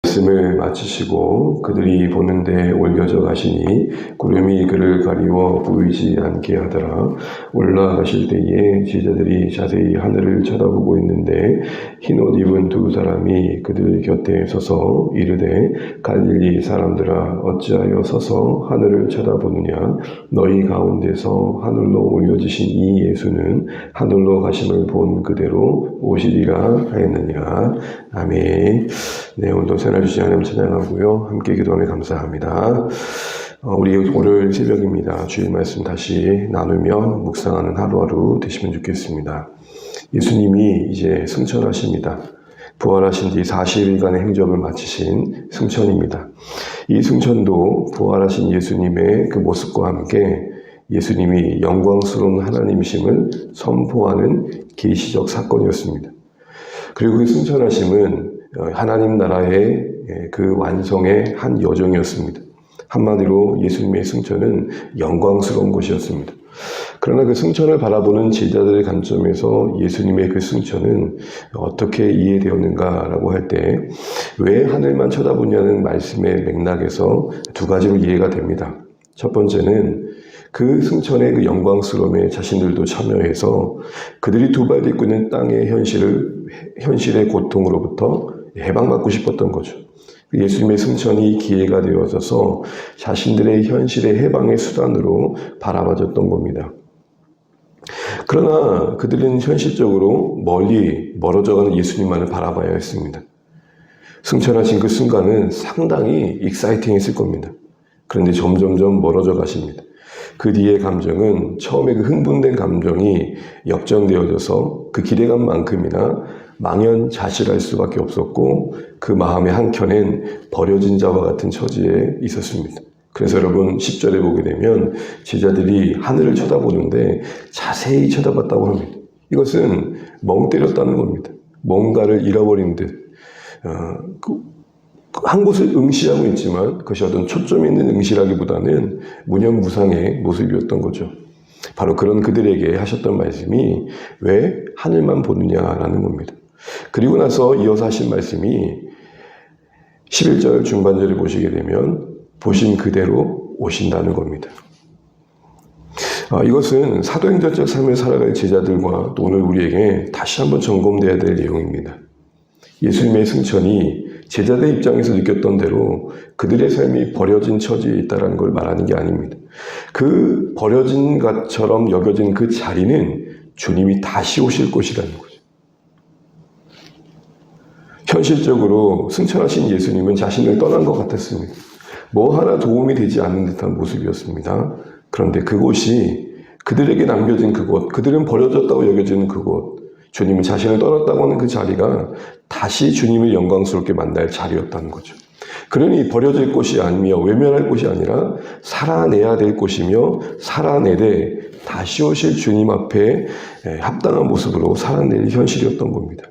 말씀을 마치시고 그들이 보는데 올겨져 가시니 구름이 그를 가리워 보이지 않게 하더라. 올라가실 때에 제자들이 자세히 하늘을 쳐다보고 있는데 흰옷 입은 두 사람이 그들 곁에 서서 이르되 갈릴리 사람들아 어찌하여 서서 하늘을 쳐다보느냐. 너희 가운데서 하늘로 올려지신 이 예수는 하늘로 가심을 본 그대로 오시리라 하였느니라. 아멘. 네, 오늘도 새날 주신 하나님 찬양하고요. 함께 기도하며 감사합니다. 우리 오늘 새벽입니다. 주일 말씀 다시 나누며 묵상하는 하루하루 되시면 좋겠습니다. 예수님이 이제 승천하십니다. 부활하신 뒤 40일간의 행적을 마치신 승천입니다. 이 승천도 부활하신 예수님의 그 모습과 함께 예수님이 영광스러운 하나님이심을 선포하는 계시적 사건이었습니다. 그리고 그 승천하심은 하나님 나라의 그 완성의 한 여정이었습니다. 한마디로 예수님의 승천은 영광스러운 것이었습니다. 그러나 그 승천을 바라보는 제자들의 관점에서 예수님의 그 승천은 어떻게 이해되었는가라고 할 때 왜 하늘만 쳐다보냐는 말씀의 맥락에서 두 가지로 이해가 됩니다. 첫 번째는 그 승천의 그 영광스러움에 자신들도 참여해서 그들이 두 발 딛고 있는 땅의 현실의 고통으로부터 해방받고 싶었던 거죠. 예수님의 승천이 기회가 되어져서 자신들의 현실의 해방의 수단으로 바라봐졌던 겁니다. 그러나 그들은 현실적으로 멀리 멀어져가는 예수님만을 바라봐야 했습니다. 승천하신 그 순간은 상당히 익사이팅했을 겁니다. 그런데 점점점 멀어져 가십니다. 그 뒤의 감정은 처음에 그 흥분된 감정이 역전되어져서 그 기대감만큼이나 망연자실할 수밖에 없었고 그 마음의 한켠엔 버려진 자와 같은 처지에 있었습니다. 그래서 여러분 10절에 보게 되면 제자들이 하늘을 쳐다보는데 자세히 쳐다봤다고 합니다. 이것은 멍 때렸다는 겁니다. 뭔가를 잃어버린 듯 한 곳을 응시하고 있지만 그것이 어떤 초점이 있는 응시라기보다는 무념무상의 모습이었던 거죠. 바로 그런 그들에게 하셨던 말씀이 왜 하늘만 보느냐라는 겁니다. 그리고 나서 이어서 하신 말씀이 11절 중반절에 보시게 되면 보신 그대로 오신다는 겁니다. 이것은 사도행전적 삶을 살아갈 제자들과 또 오늘 우리에게 다시 한번 점검되어야 될 내용입니다. 예수님의 승천이 제자들 입장에서 느꼈던 대로 그들의 삶이 버려진 처지에 있다는 걸 말하는 게 아닙니다. 그 버려진 것처럼 여겨진 그 자리는 주님이 다시 오실 곳이라는 거죠. 현실적으로 승천하신 예수님은 자신을 떠난 것 같았습니다. 뭐 하나 도움이 되지 않는 듯한 모습이었습니다. 그런데 그곳이 그들에게 남겨진 그곳, 그들은 버려졌다고 여겨지는 그곳, 주님은 자신을 떠났다고 하는 그 자리가 다시 주님을 영광스럽게 만날 자리였다는 거죠. 그러니 버려질 곳이 아니며 외면할 곳이 아니라 살아내야 될 곳이며 살아내되 다시 오실 주님 앞에 합당한 모습으로 살아낼 현실이었던 겁니다.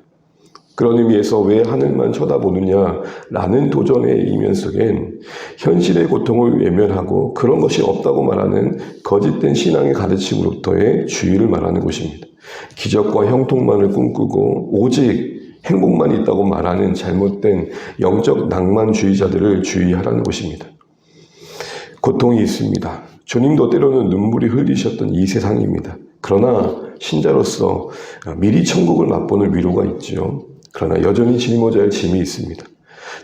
그런 의미에서 왜 하늘만 쳐다보느냐라는 도전의 이면 속엔 현실의 고통을 외면하고 그런 것이 없다고 말하는 거짓된 신앙의 가르침으로부터의 주의를 말하는 것입니다. 기적과 형통만을 꿈꾸고 오직 행복만 있다고 말하는 잘못된 영적 낭만주의자들을 주의하라는 것입니다. 고통이 있습니다. 주님도 때로는 눈물이 흘리셨던 이 세상입니다. 그러나 신자로서 미리 천국을 맛보는 위로가 있죠. 그러나 여전히 짊어져야 할 짐이 있습니다.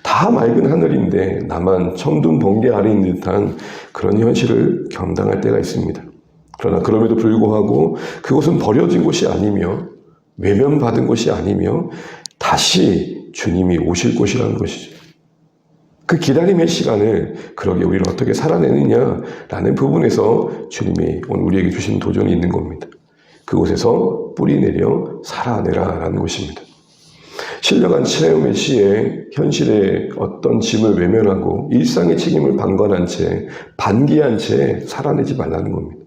다 맑은 하늘인데 나만 청둔 번개 아래 있는 듯한 그런 현실을 감당할 때가 있습니다. 그러나 그럼에도 불구하고 그것은 버려진 곳이 아니며 외면받은 곳이 아니며 다시 주님이 오실 곳이라는 것이죠. 그 기다림의 시간을 그러게 우리를 어떻게 살아내느냐라는 부분에서 주님이 오늘 우리에게 주신 도전이 있는 겁니다. 그곳에서 뿌리 내려 살아내라라는 것입니다. 신령한 체험의 시에 현실의 어떤 짐을 외면하고 일상의 책임을 방관한 채 반기한 채 살아내지 말라는 겁니다.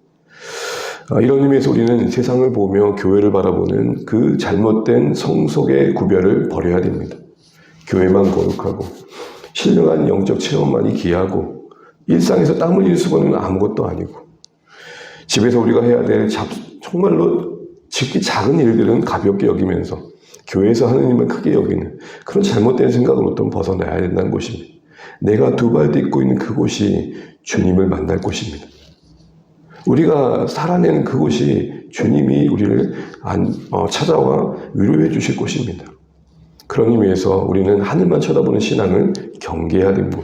이런 의미에서 우리는 세상을 보며 교회를 바라보는 그 잘못된 성속의 구별을 버려야 됩니다. 교회만 거룩하고 신령한 영적 체험만이 귀하고 일상에서 땀 흘릴 수고는 아무것도 아니고 집에서 우리가 해야 될 정말로 지극히 작은 일들은 가볍게 여기면서 교회에서 하느님을 크게 여기는 그런 잘못된 생각으로부터 벗어나야 된다는 것입니다. 내가 두 발 딛고 있는 그곳이 주님을 만날 곳입니다. 우리가 살아내는 그곳이 주님이 우리를 찾아와 위로해 주실 곳입니다. 그런 의미에서 우리는 하늘만 쳐다보는 신앙은 경계해야 됩니다.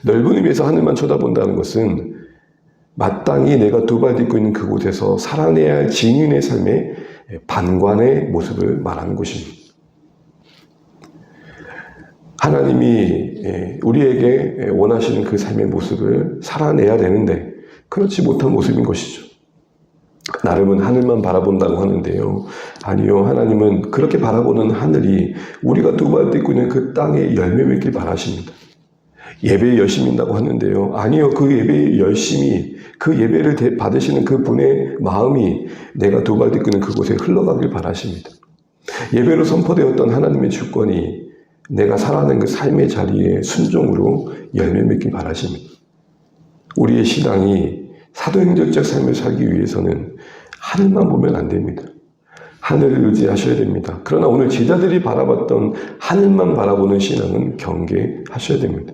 넓은 의미에서 하늘만 쳐다본다는 것은 마땅히 내가 두 발 딛고 있는 그곳에서 살아내야 할 증인의 삶의 반관의 모습을 말하는 것입니다. 하나님이 우리에게 원하시는 그 삶의 모습을 살아내야 되는데 그렇지 못한 모습인 것이죠. 나름은 하늘만 바라본다고 하는데요. 아니요, 하나님은 그렇게 바라보는 하늘이 우리가 두 발 딛고 있는 그 땅에 열매 맺길 바라십니다. 예배에 열심인다고 하는데요. 아니요, 그 예배의 열심이, 그 예배를 받으시는 그 분의 마음이 내가 두 발 딛고 있는 그곳에 흘러가길 바라십니다. 예배로 선포되었던 하나님의 주권이 내가 살아낸 그 삶의 자리에 순종으로 열매 맺길 바라십니다. 우리의 신앙이 사도행전적 삶을 살기 위해서는 하늘만 보면 안 됩니다. 하늘을 의지하셔야 됩니다. 그러나 오늘 제자들이 바라봤던 하늘만 바라보는 신앙은 경계하셔야 됩니다.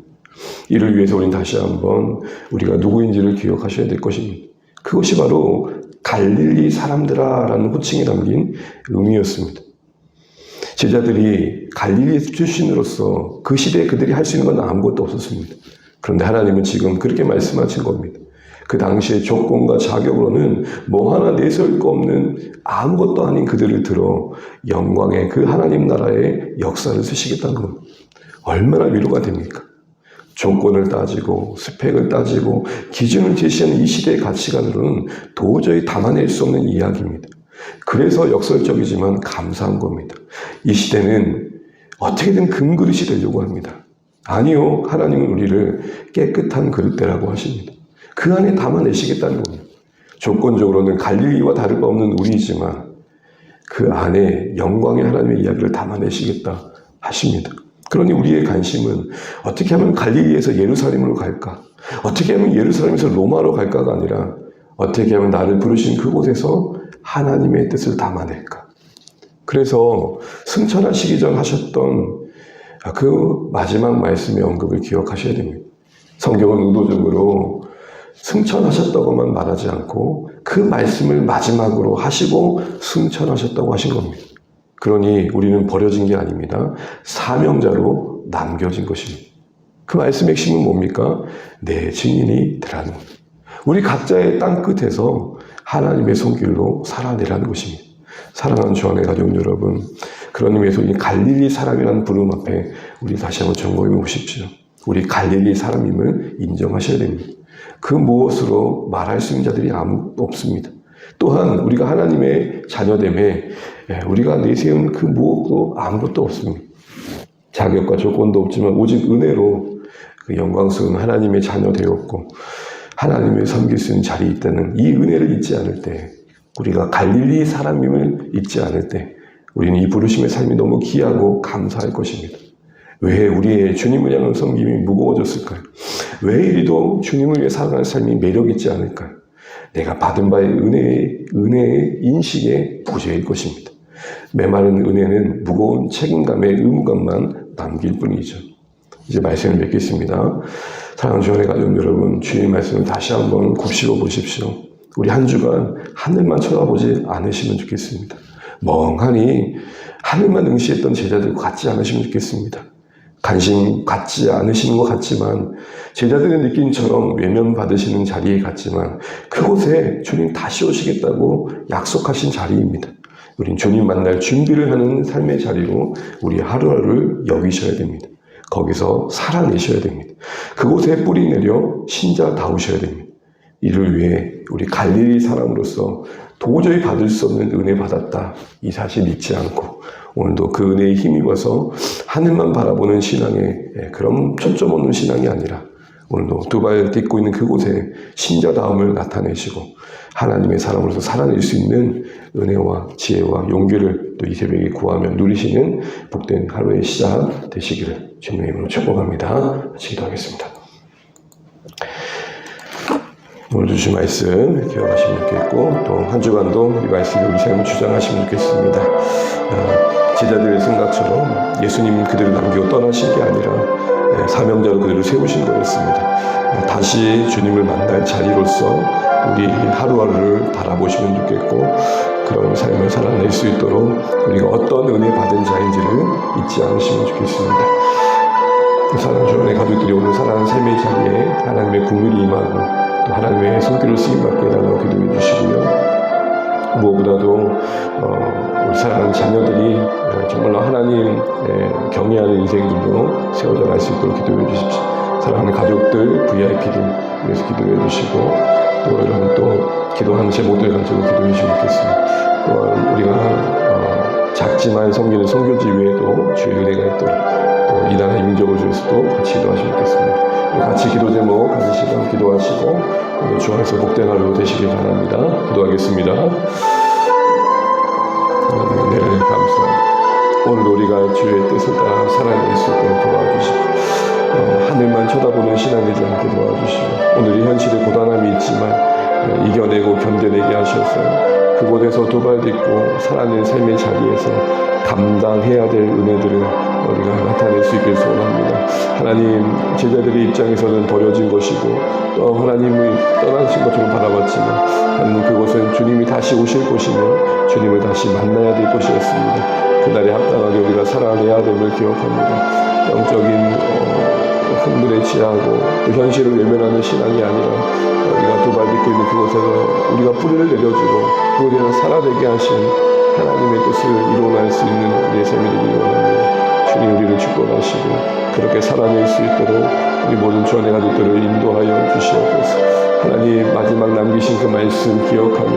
이를 위해서 우리는 다시 한번 우리가 누구인지를 기억하셔야 될 것입니다. 그것이 바로 갈릴리 사람들아 라는 호칭이 담긴 의미였습니다. 제자들이 갈릴리 출신으로서 그 시대에 그들이 할 수 있는 건 아무것도 없었습니다. 그런데 하나님은 지금 그렇게 말씀하신 겁니다. 그 당시의 조건과 자격으로는 뭐 하나 내세울 거 없는 아무것도 아닌 그들을 들어 영광의 그 하나님 나라의 역사를 쓰시겠다는 겁니다. 얼마나 위로가 됩니까? 조건을 따지고 스펙을 따지고 기준을 제시하는 이 시대의 가치관으로는 도저히 담아낼 수 없는 이야기입니다. 그래서 역설적이지만 감사한 겁니다. 이 시대는 어떻게든 금그릇이 되려고 합니다. 아니요, 하나님은 우리를 깨끗한 그릇대라고 하십니다. 그 안에 담아내시겠다는 겁니다. 조건적으로는 갈릴리와 다를 바 없는 우리이지만 그 안에 영광의 하나님의 이야기를 담아내시겠다 하십니다. 그러니 우리의 관심은 어떻게 하면 갈릴리에서 예루살렘으로 갈까? 어떻게 하면 예루살렘에서 로마로 갈까가 아니라 어떻게 하면 나를 부르신 그곳에서 하나님의 뜻을 담아낼까? 그래서 승천하시기 전 하셨던 그 마지막 말씀의 언급을 기억하셔야 됩니다. 성경은 의도적으로 승천하셨다고만 말하지 않고 그 말씀을 마지막으로 하시고 승천하셨다고 하신 겁니다. 그러니 우리는 버려진 게 아닙니다. 사명자로 남겨진 것입니다. 그 말씀의 핵심은 뭡니까? 내 증인이 되라는 겁니다. 우리 각자의 땅끝에서 하나님의 손길로 살아내라는 것입니다. 사랑하는 주안의 가족 여러분, 그런 의미에서 우리 갈릴리 사람이라는 부름 앞에 우리 다시 한번 점검해 보십시오. 우리 갈릴리 사람임을 인정하셔야 됩니다. 그 무엇으로 말할 수 있는 자들이 아무도 없습니다. 또한 우리가 하나님의 자녀됨에 우리가 내세운 그 무엇도 아무것도 없습니다. 자격과 조건도 없지만 오직 은혜로 그 영광스러운 하나님의 자녀 되었고 하나님을 섬길 수 있는 자리에 있다는 이 은혜를 잊지 않을 때, 우리가 갈릴리 사람임을 잊지 않을 때 우리는 이 부르심의 삶이 너무 귀하고 감사할 것입니다. 왜 우리의 주님을 향한 섬김이 무거워졌을까요? 왜 이리도 주님을 위해 살아가는 삶이 매력있지 않을까요? 내가 받은 바의 은혜의 인식에 부재일 것입니다. 메마른 은혜는 무거운 책임감의 의무감만 남길 뿐이죠. 이제 말씀을 맺겠습니다. 사랑하는 주안의 가족 여러분, 주의 말씀을 다시 한번 곱씹어 보십시오. 우리 한 주간 하늘만 쳐다보지 않으시면 좋겠습니다. 멍하니 하늘만 응시했던 제자들 같지 않으시면 좋겠습니다. 관심 갖지 않으시는 것 같지만 제자들의 느낌처럼 외면받으시는 자리에 갔지만 그곳에 주님 다시 오시겠다고 약속하신 자리입니다. 우린 주님 만날 준비를 하는 삶의 자리로 우리 하루하루를 여기셔야 됩니다. 거기서 살아내셔야 됩니다. 그곳에 뿌리 내려 신자다우셔야 됩니다. 이를 위해 우리 갈릴리 사람으로서 도저히 받을 수 없는 은혜 받았다, 이 사실 잊지 않고 오늘도 그 은혜에 힘입어서 하늘만 바라보는 신앙에 그런 초점 없는 신앙이 아니라 오늘도 두 발 딛고 있는 그곳에 신자다움을 나타내시고 하나님의 사람으로서 살아낼 수 있는 은혜와 지혜와 용기를 또 이 새벽에 구하며 누리시는 복된 하루의 시작 되시기를 주님의 이름으로 축복합니다. 기도하겠습니다. 오늘 주신 말씀 기억하시면 좋겠고 또 한 주간도 이 말씀이 우리 삶을 주장하시면 좋겠습니다. 제자들의 생각처럼 예수님 그들을 남기고 떠나신 게 아니라 사명자로 그들을 세우신 거였습니다. 다시 주님을 만날 자리로서 우리 하루하루를 바라보시면 좋겠고 그런 삶을 살아낼 수 있도록 우리가 어떤 은혜 받은 자인지를 잊지 않으시면 좋겠습니다. 사랑하는 주님의 가족들이 오늘 살아가는 삶의 자리에 하나님의 국률이 임하고 또 하나님의 손길을 쓰임받게 해달라고 기도해 주시고요. 무엇보다도 우리 사랑하는 자녀들이 정말로 하나님 경외하는 인생들로 세워져 갈 수 있도록 기도해 주십시오. 사랑하는 가족들, VIP들 위해서 기도해 주시고 또 여러분 또 기도하는 제 모두를 가지고 기도해 주시면 좋겠습니다. 또한 우리가 작지만 섬기는 선교지 외에도 주의 은혜가 있도록 또 이 나라 민족을 위해서도 같이 기도하시면 좋겠습니다. 같이 기도 제목 가지시면 기도하시고 주 안에서 복된 하루 되시길 바랍니다. 기도하겠습니다. 네, 감사합니다. 오늘 우리가 주의 뜻을 따라 살아낼 수 있도록 도와주시고 하늘만 쳐다보는 신앙 되지 않게 도와주시고 오늘 이 현실에 고단함이 있지만 이겨내고 견뎌내게 하셔서 그곳에서 도발딛고 살아낸 삶의 자리에서 감당해야 될 은혜들을 우리가 나타낼 수 있길 소원합니다. 하나님, 제자들의 입장에서는 버려진 것이고 또 하나님이 떠나신 것처럼 바라봤지만 하나님 그곳은 주님이 다시 오실 곳이며 주님을 다시 만나야 될 곳이었습니다. 그날에 합당하게 우리가 살아내야 됨을 기억합니다. 영적인 흥분에 취하고 또 현실을 외면하는 신앙이 아니라 우리가 도발딛고 있는 그곳에서 우리가 뿌리를 내려주고 그곳에서 살아내게 하신 하나님의 뜻을 이루어낼 수 있는 우리의 삶이 되기를 원합니다. 주님 우리를 축복하시고 그렇게 살아낼 수 있도록 우리 모든 주 안의 가족들을 인도하여 주시옵소서. 하나님 마지막 남기신 그 말씀 기억하며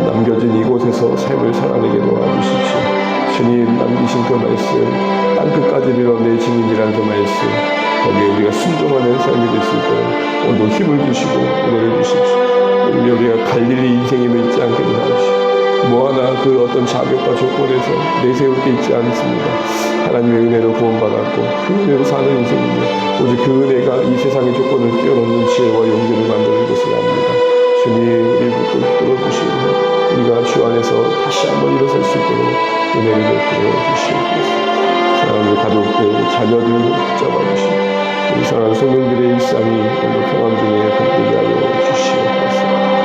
남겨진 이곳에서 삶을 살아내게 도와주십시오. 주님 남기신 그 말씀 땅끝까지 이르러 내 증인이란 그 말씀 거기에 우리가 순종하는 삶이 될 수 있도록 오늘도 힘을 주시고 은혜를 주십시오. 우리가 갈릴리 인생임을 잊지 않게 도와주시고 뭐 하나 그 어떤 자격과 조건에서 내세울 게 있지 않습니다. 하나님의 은혜로 구원받았고 그 은혜로 사는 인생입니다. 오직 그 은혜가 이 세상의 조건을 뛰어넘는 지혜와 용기를 만드는 것을 압니다. 주님 우리 붙들어 주시고 우리가 주 안에서 다시 한번 일어설 수 있도록 은혜를 베풀어 주시옵소서. 사랑하는 가족들, 자녀들 붙잡아 주시고 우리 사랑하는 소년들의 일상이 오늘 평안 중에 함께 하여 주시옵소서.